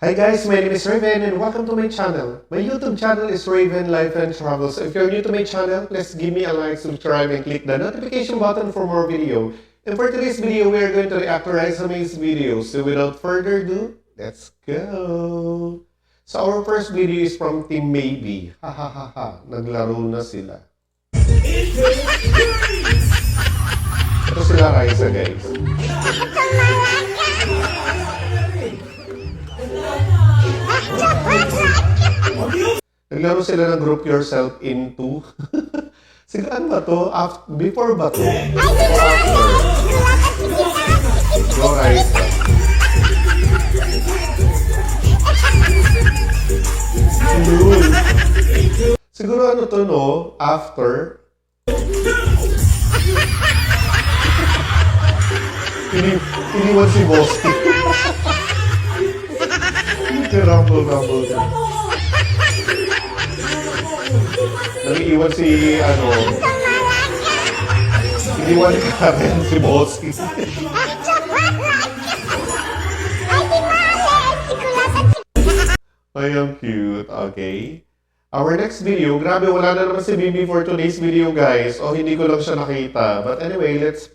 Hi guys, my name is Raven and welcome to my channel. My YouTube channel is Raven Life and Travel. So if you're new to my channel, please give me a like, subscribe, and click the notification button for more video. And for today's video, we are going to react to Raisa May's video. So without further ado, let's go! So our first video is from Team Maybe. Ha ha ha ha, naglaro na sila. Ito sila Raisa guys. Naglaro sila ng group yourself into. Sigaan ba to? Before ba to? Go Raisa. Siguro ano to no? After. Iniwan si Bosti. Rumble. Nag-iwan si, iniwan ka rin si Boski. I am cute. Okay. Our next video, grabe, wala na naman si Bibi for today's video, guys. O, hindi ko lang siya nakita. But anyway, let's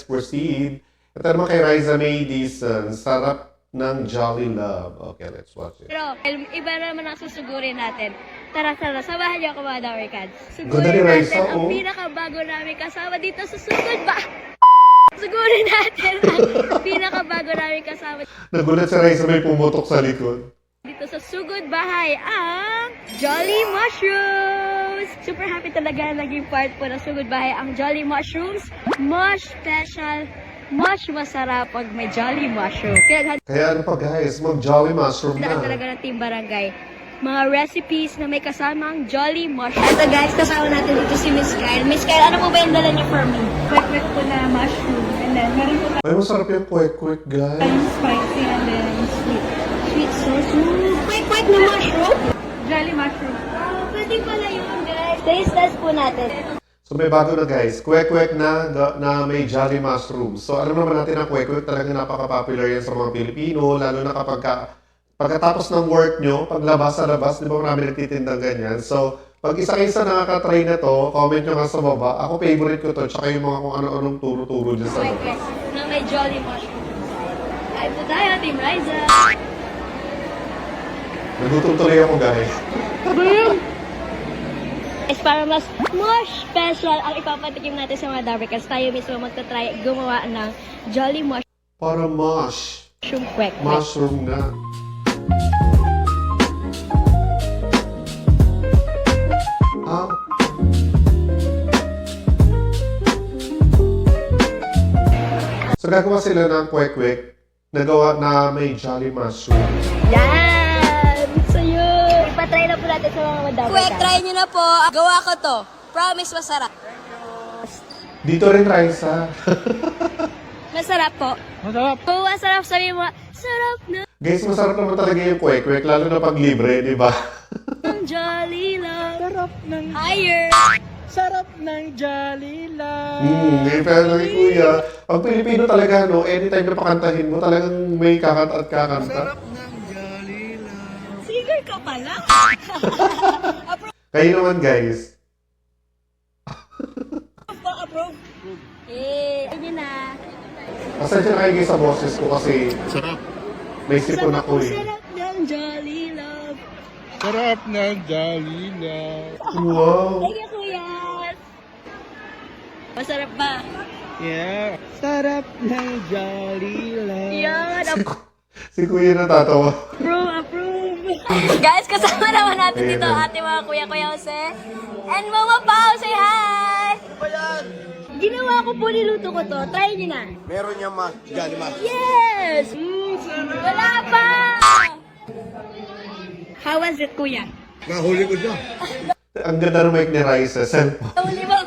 proceed. Ito naman kay Raisa May Dizon. Sarap ng Jolly Love. Okay, let's watch it. Pero, iba naman ang susugurin natin. Tara, samahan niyo ako mga Damercans. Ganda ni Sugurin Raisa, natin ang oh. pinakabago namin kasama dito sa Sugod ba? Sugurin natin ang pinakabago namin kasama Nagulat si Raisa May pumutok sa likod. dito sa Sugod Bahay, ang Jolly Mushrooms! Super happy talaga naging part po ng Sugod Bahay ang Jolly Mushrooms. Much special, much masarap pag may Jolly Mushroom. Kaya ano pa guys, mag-Jolly Mushroom Daan na. talaga ng Team Barangay. Mga recipes na may kasamang Jolly Mushroom. Ito guys, kasama natin dito si Miss Kyle. Miss Kyle, ano po ba yung dala niyo for me? Quick po na mushroom. And then, meron po Ay, masarap yung quick guys. tayong spicy and then sweet. Sweet sauce. Quick na mushroom? Jolly mushroom. Pwede pala yun guys. Taste test po natin. So may bago na guys, kwek-kwek na may Jolly Mushroom. So alam naman natin na kwek-kwek talaga napaka-popular yan sa mga Pilipino, lalo na pagkatapos ng work nyo, paglabas sa labas, di ba marami nagtitindang ganyan. So pag isa-isa nakaka-try na to, comment nyo nga sa baba. Ako favorite ko to, tsaka yung mga kung ano-anong turo-turo dyan sa Quick labas. na may Jolly Mushroom. Kain po tayo, Team Raisa. Nagutom tuloy ako guys. Is para mas more special ang ipapatikim natin sa mga Damercans. Tayo mismo magta-try gumawa ng Jolly Para Mushroom Quick. mushroom na. Ah. So gagawa sila ng kwek-kwek nagawa na may Jolly Mushroom. Yan! So yun! Ipatry na po natin sa mga Damercans. Quick, try nyo na po. Gawa ko to. Promise masarap. Dito rin Raisa. Masarap po. Masarap. Kung masarap, sabi mo, sarap na Guys, masarap naman talaga yung kwek-kwek, lalo na pag libre, di ba? ng Jolly Love. Sarap ng, Higher! sarap ng Jolly Love. Pero ni Kuya, pag Pilipino talaga, no, anytime na pakantahin mo, talagang may kakanta at kakanta. Singer ka pala. Kayo naman, guys. Approve. Eh, yun na. Pasensya na kayo guys sa boses ko kasi may sipon ako eh. Sarap ng Jolly Love. Sarap ng Jolly Love. Wow! Thank you, Kuya. Masarap ba? Yeah. Sarap ng Jolly Love. Yan. Si Kuya natatawa. Approve. Guys, kasama naman natin Ayan dito na. ang ating mga kuya-kuya Jose. And Mama Pao, say hi! Ginawa ko po, niluto ko to. Try nyo na. Meron niya Jolly Mas. Yes! Wala pa! How was it, Kuya? Nahuli ko siya. Ang ganda ng mic ni Raisa. Cellphone. Huli mo.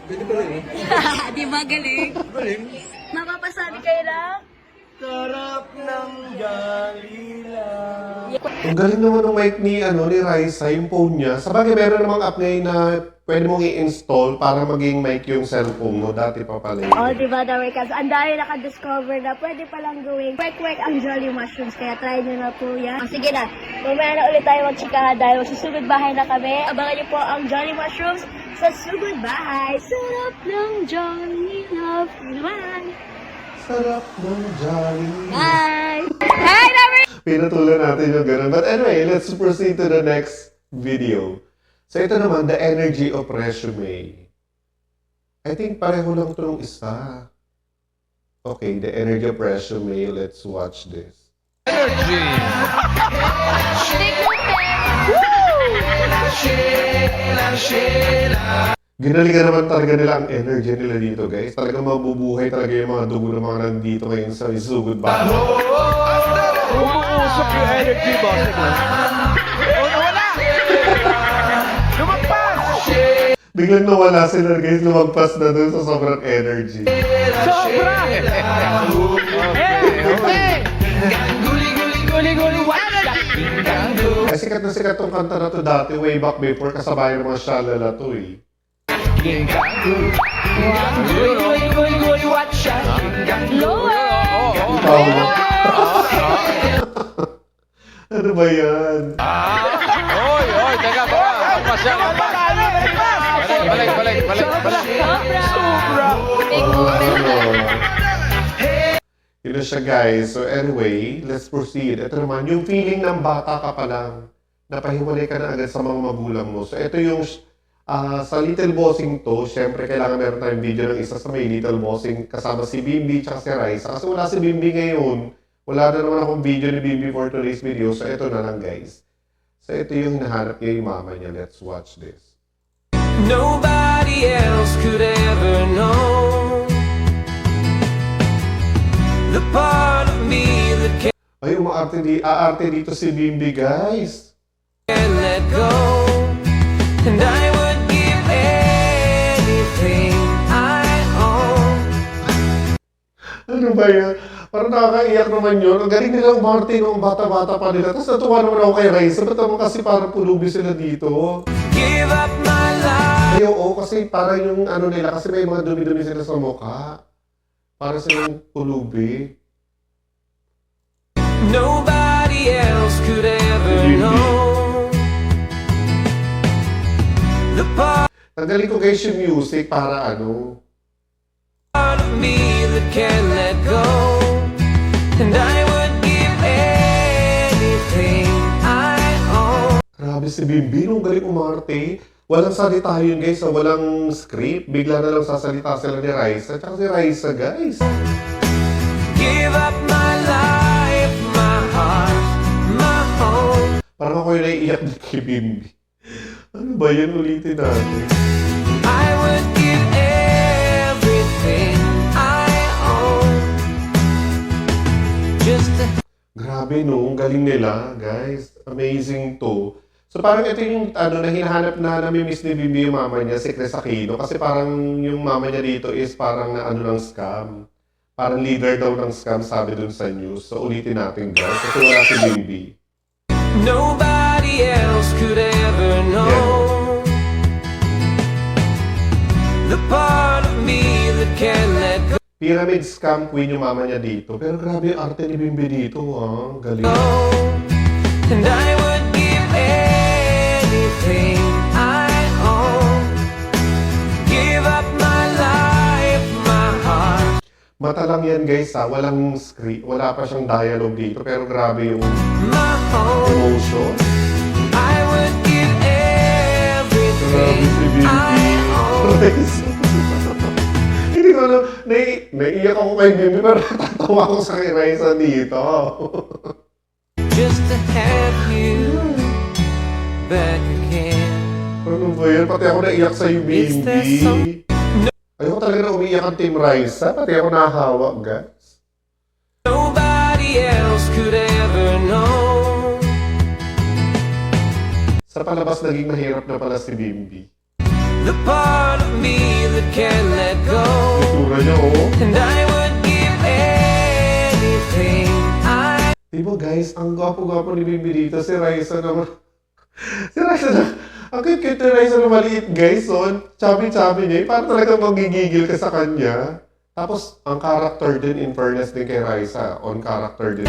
Pwede ba rin? Di ba galing? Galing. Mapapasabi kayo lang? Sarap ng Jolly lang. Ang galing naman ng mic ni, ni Raisa, yung phone niya. Sabagay, meron namang app ngayon na pwede mong i-install para maging mic yung cellphone mo. Dati pa pala yun. Oh, diba, the Wicans? Ang dami nakadiscover na pwede palang gawing kwek-kwek ang Jolly Mushrooms. Kaya try nyo na po yan. Sige na, mamaya na ulit tayo magchikahan dahil magsusugod bahay na kami. Abangan nyo po ang Jolly Mushrooms sa sugod bahay. Sarap ng Jolly Love. Naman. Sarap ng Jolly. Bye! Hi, Lover! Pinatulan natin yung ganun. But anyway, let's proceed to the next video. So ito naman, the energy of resume. I think pareho lang ito ng isa. Okay, the energy of resume. Let's watch this. Ginalingan naman talaga nila ang energy nila dito, guys. Talagang mabubuhay talaga yung mga dugo ng mga nandito ngayon sa Isugod ba? Umuusok yung energy, boss. Wala! Lumagpas! Biglang nawala sila, guys. Lumagpas na dun sa sobrang energy. Sobra! Okay! Guli-guli-guli-guli, wala! Ay, sikat na sikat tong kanta na to dati, way back before, kasabay ng mga shalala to eh. Guli-guli-guli, watch out! Ikaw na. Ano ba yan? Oy, teka. Balik. Sobra! Yun na siya, guys. So anyway, let's proceed. Ito naman, yung feeling ng bata ka pa lang, napahiwalay ka na agad sa mga magulang mo. So ito yung, sa Little Bossing to, syempre kailangan meron tayong video ng isa sa may Little Bossing kasama si Bimbi tsaka si Raisa. Kasi wala si Bimbi ngayon. Wala na naman akong video ni Bimbi for today's video. So ito na lang, guys. So ito yung hinahanap niya yung mama niya. Let's watch this. Nobody else could ever know the part of me that Ay, aarte dito si Bimbi, guys. can't let go. And I would give anything I own. Ano ba yan? Parang nakakaiyak naman yun. Ang galing nila umarte nung bata-bata pa nila. Tapos natuwa naman ako kay Raisa. Ba't naman kasi parang pulubi sila dito? Give up my life. Ay, oo, kasi parang yung nila, kasi may mga dumi-dumi sila sa mukha. Para silang pulubi. Nobody else could ever know the part Tanggalin ko guys yung music para of me that can't let go. And I would give anything I own. Grabe si Bimbi, nung galing umarte. Walang salita yun guys, walang script. Bigla na lang sasalita sila ni Raisa. Tsaka si Raisa, guys. Give up my life, my heart, my home. Parang ako yung naiiyak na kay Bimbi. Ano ba yan? Ulitin natin. I would give everything I own just to Grabe no, ang galing nila, guys. Amazing to. So parang ito yung na hinahanap na namimiss ni Bimbi yung mama niya, si Chris Aquino. Kasi parang yung mama niya dito is parang na ng scam. Parang leader daw ng scam, sabi dun sa news. So ulitin natin, guys. Kasi wala si Bimbi. nobody else could ever know the part of me that can't let go. Pyramid scam queen yung mama niya dito. Pero grabe yung arte ni Bimbi dito, galing. And I would give anything I own. Give up my life, my heart. Mata lang yan, guys, walang script. Wala pa siyang dialogue dito. Pero grabe yung My home, emotion. I would give Grabe si everything I own. Bimbi. Hindi ko alam. Naiiyak ako kay Bimbi, pero natatawa ako sa kay Raisa dito. Just to have you back again. Ano ba yan? Pati ako naiyak sa'yo, Is there Bimbi. Ayoko talaga na umiiyak ang Team Raisa. Pati ako nahahawa, guys. Nobody else could ever know. Sa palabas, naging mahirap na pala si Bimbi. The part of me that can't let go. Itura niya, oh. And I would give anything Di ba guys, ang gwapo-gwapo ni Bibi dito. Si Raisa naman. Si Raisa na. Ang cute-cute ni Raisa na maliit guys. So, chubby-chubby niya. Parang talagang magigigil ka sa kanya. Tapos, ang character din, in fairness din kay Raisa. On character din.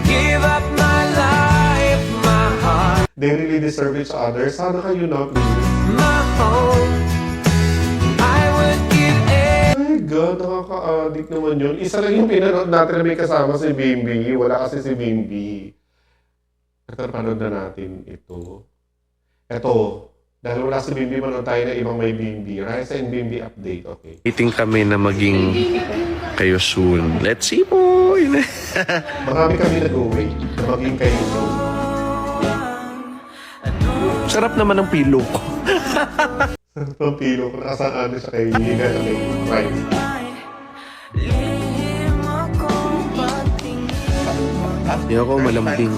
Give up my life, my heart, They really deserve each other. Sana kayo na, please. my home. I would give My God, nakaka-addict naman yun. Isa lang yung pinanood natin na may kasama si Bimbi. Wala kasi si Bimbi. Ito, napanood na natin ito. Ito, dahil wala si Bimbi, manood tayo na ibang may Bimbi. Raisa and Bimbi update, okay. Waiting kami na maging kayo soon. Let's see po! Marami kami nag-wait na maging kayo soon. Sarap naman ng pillow ko. Ang pilo ko, nakasaan siya kay Liga at kay Raisa. Hindi ako malambing.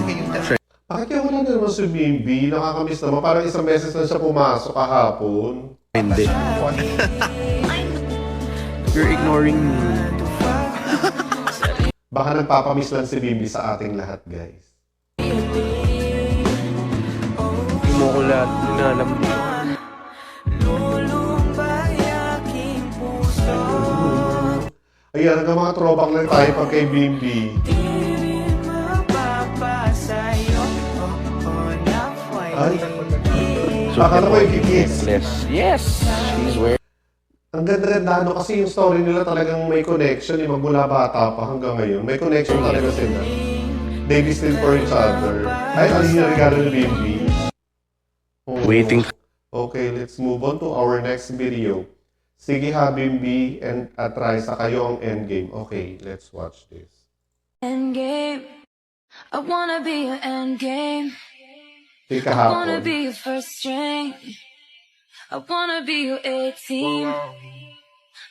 Bakit kaya wala na naman si Bimbi? Nakakamiss naman. Parang isang beses na siya pumasok kahapon. Hindi. You're ignoring me. Baka nagpapamiss lang si Bimbi sa ating lahat, guys. Hindi mo ko lahat nilalambing. Ayan, hanggang mga throwback lang tayo pag kay Bimbi. Ay, akala ko yung kikiss. Yes! She's wearing. Ang ganda-ganda, no? Kasi yung story nila talagang may connection, eh, magmula bata pa hanggang ngayon. May connection talaga sila. They be still for each other. Ay, ano yung regalo ni Bimbi? Oh. Waiting. Okay, let's move on to our next video. Sige ha, Bimbi and at Raisa, kayo ang endgame. Okay, let's watch this. Endgame. I wanna be your endgame. Hey, I wanna kahapon. be your first string. I wanna be your 18.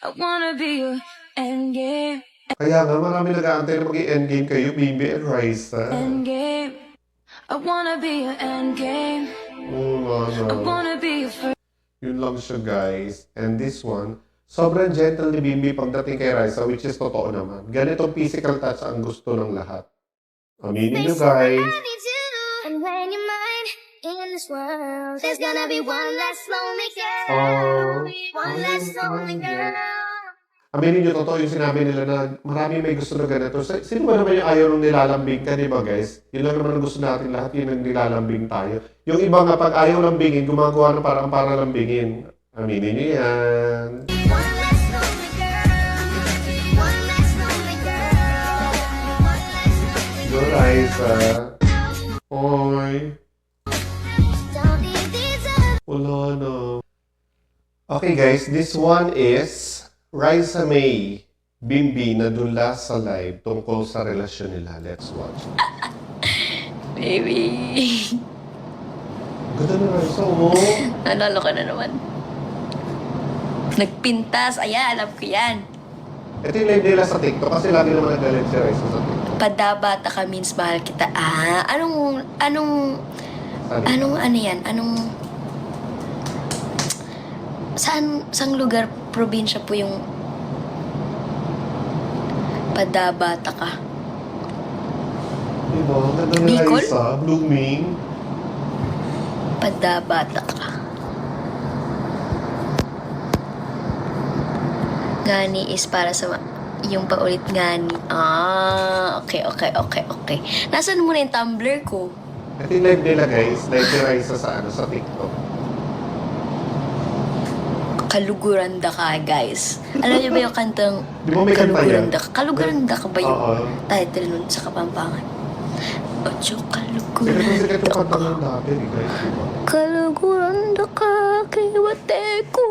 I wanna be your endgame. Kaya nga, marami nag-aantay na maging endgame kayo, Bimbi and Raisa. Endgame. I wanna be your endgame. Oo nga, I no. wanna be your first. Yun lang siya, guys. And this one, sobrang gentle ni Bimbi pagdating kay Raisa, which is totoo naman. Ganitong physical touch ang gusto ng lahat. Aminin nyo, guys. And when you're mine in this world, there's gonna be one less lonely girl. Oh. One less lonely girl. Aminin nyo, totoo yung sinabi nila na marami may gusto na ganito. Sino ba naman yung ayaw nung nilalambing ka, di ba, guys? Yun lang naman ang gusto natin lahat, yun ang nilalambing tayo. Yung iba nga, pag ayaw lambingin, gumagawa ng parang para lambingin. Aminin nyo yan. One less lonely girl. One less lonely girl. One less lonely Yo, Raisa. Oy. Don't need these other. Wala na. Okay, guys, this one is Raisa May Bimbi na dula sa live tungkol sa relasyon nila. Let's watch. Baby. Ganda na Raisa, oh. Nanalo ka na naman. Nagpintas. Ayan, alam ko yan. Ito yung live nila sa TikTok kasi lagi naman nag-live si Raisa sa TikTok. Padabata ka means mahal kita. Ah, anong ano yan? Saan lugar, probinsya po yung padabata ka? Diba? Ang ganda ni Bicol? Raisa. Blooming. Padabata ka. Ngani is para sa yung paulit ngani. Ah, okay. Nasaan mo na yung Tumblr ko? Ito yung live nila, guys. Live ni Raisa sa TikTok. Kaluguranda ka, guys. Alam niyo ba yung kantang Di ba may kanta yan? Kaluguranda ka? Kaluguranda ka ba yung Oo. title nun sa Kapampangan? Ocho, Ito kaluguranda kasi itong ka kanta ba? ng dati, guys. Diba? Kaluguranda ka kay wate ko.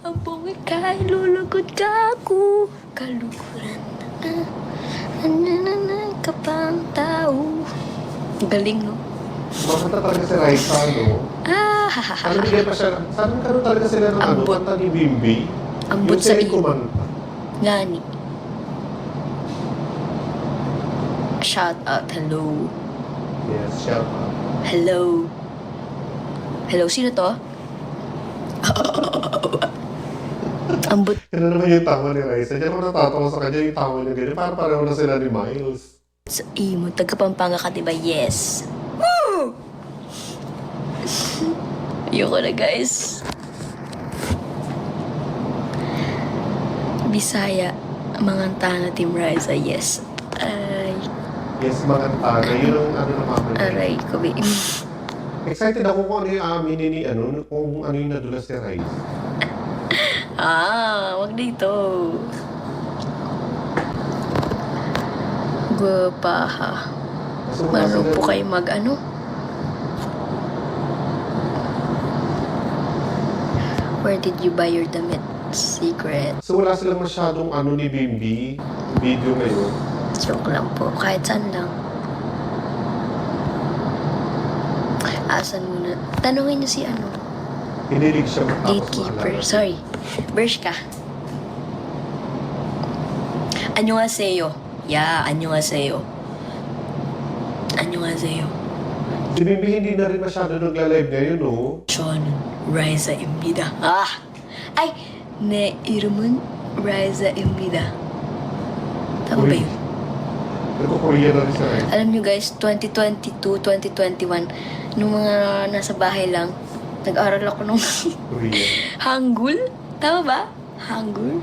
Abong ika'y lulugod ka ko. Kaluguranda ka. Nananana ka pang tao. Galing, no? Makanta talaga si Raisa, no? Ah, Ano bigay pa siya? Saan karoon talaga sila ng ano? Ambot. Kanta ni Bimbi? Ambot Yung sa sining iyo. kumanta. Ngani. Shout out, hello. Yes, shout out. Hello. Hello, sino to? Ambot. Yan na naman yung tama ni Raisa. Diyan ako natatawa sa kanya yung tama niya ganyan. Parang pareho na sila ni Miles. Sa imo, taga Pampanga ka, diba? Yes. Woo! Ayoko na, guys. Bisaya, Mangantana, Team Riza, yes. Ay, Yes, mga tana. Yun ang ano na mama. aray ko, babe. Excited ako kung ano yung aminin ni ano, kung ano yung nadulas si Rice. Wag dito. Guwapa, ha. So, wala Marunong sila- po kayo mag-ano? Where did you buy your damit? Secret. So wala silang masyadong ano ni Bimbi, video ngayon. Joke lang po. Kahit saan lang. Asan muna? Tanungin niyo si ano? Hinilig siya matapos Gatekeeper. maalala. Sorry. Bersh ka. Annyeonghaseyo. Yeah, annyeonghaseyo. Annyeonghaseyo. Si Bimbi hindi na rin masyado nagla-live ngayon, no? Sean Riza입니다. Ay! 내 이름은 Riza입니다. Tama ba yun? Nagko-Korea na rin si Rice. Alam nyo guys, 2022, 2021, nung mga nasa bahay lang, nag-aral ako nung Korea. Hangul? Tama ba? Hangul?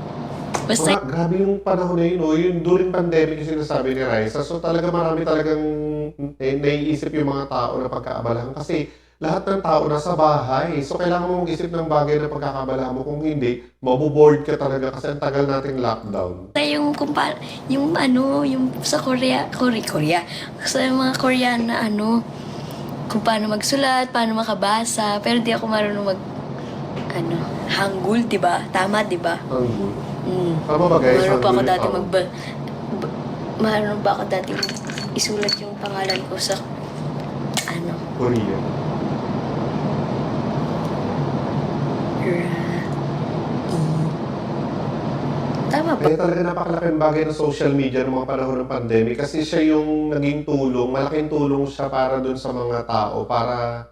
Basta, Grabe yung panahon na yun, no? Yung during pandemic yung sinasabi ni Raisa. So talaga marami talagang naiisip yung mga tao na pagkaabalahan. Kasi lahat ng tao nasa bahay. So kailangan mo mag-isip ng bagay na pagkakabalahan mo. Kung hindi, maboboard ka talaga kasi ang tagal nating lockdown. yung yung ano, yung sa Korea, sa mga Korean na ano, kung paano magsulat, paano makabasa, pero di ako marunong ano, Hangul, di ba? Tama, di ba? Ang Mm. tama ba guys? Marunong pa ako Hangul, dati tama. marunong pa ako dati isulat yung pangalan ko sa ano, Korea. Tama ba? Kaya talaga napakalaking bagay ng social media ng mga panahon ng pandemic kasi siya yung naging tulong, malaking tulong siya para dun sa mga tao para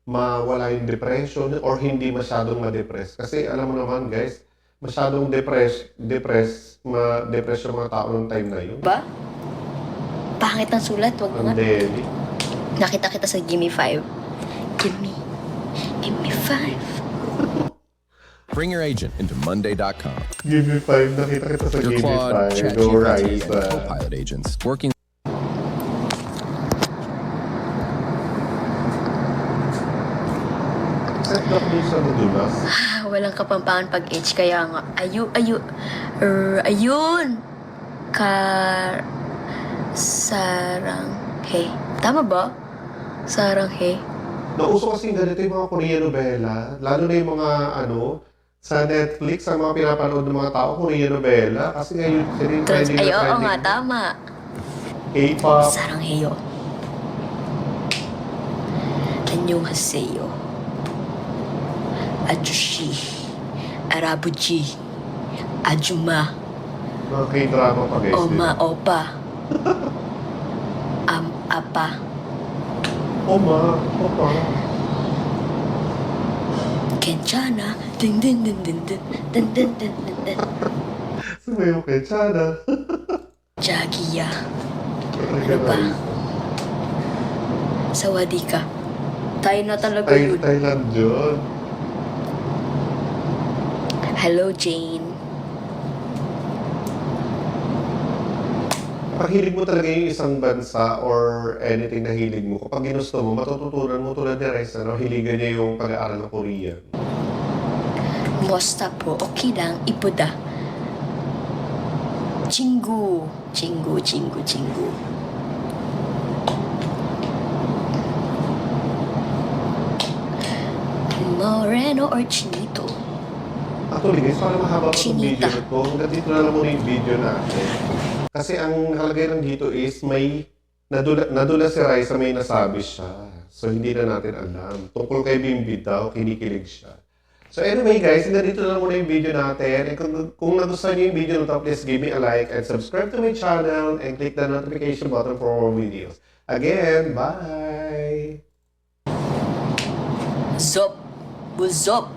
mawala yung depression or hindi masyadong ma-depress. Kasi alam mo naman guys, masyadong ma-depress yung mga tao ng time na yun. Ba? Pangit ang sulat, wag mo nga. Pandemic. Nakita kita sa Gimme 5. Gimme 5. Bring your agent into Monday.com. Give me 5, nakita kita sa Your Give me Claude, 5. Go ChatGPT, Rise. and Copilot agents working. Set up din sa nadulas. Walang kapampangan pag age, kaya nga. Ayun. Saranghe. Tama ba? Saranghe. Nauso kasi ganito yung mga Korean novela, lalo na yung mga sa Netflix, ang mga pinapanood ng mga tao, Korean novela. Kasi ngayon, sila yung trending Ay, na oo trending. nga, tama. K-pop. Sarangheyo. Annyeonghaseyo. Ajushi. Arabuji. Ajuma. Mga K-drama pa guys. Oma, diba? opa. Apa. Oma, opa. Kenchana. Ding ding ding ding ding ding ding ding ding ding. Sumayo kay Chana. Jagiya. Ano ba? Sawadika. Tayo na talaga yun. Thailand yun. Hello, Jane. Kapag hilig mo talaga yung isang bansa or anything na hilig mo, kapag ginusto mo, matututunan mo tulad ni Rice, hiligan niya yung pag-aaral ng Korean. Mosta po. Okay lang. Ipuda. Chingu. Moreno or Chinito? Actually guys, para mahaba pa itong Chinita. video na to, hanggang dito na lang muna yung video natin. Kasi ang halagay lang dito is may nadula si Raisa, may nasabi siya. So hindi na natin alam. Tungkol kay Bimbi daw, kinikilig siya. So anyway guys, hanggang dito na lang muna yung video natin. And kung nagustuhan niyo yung video na to, please give me a like and subscribe to my channel and click the notification button for more videos. Again, bye! Zop. Buzop.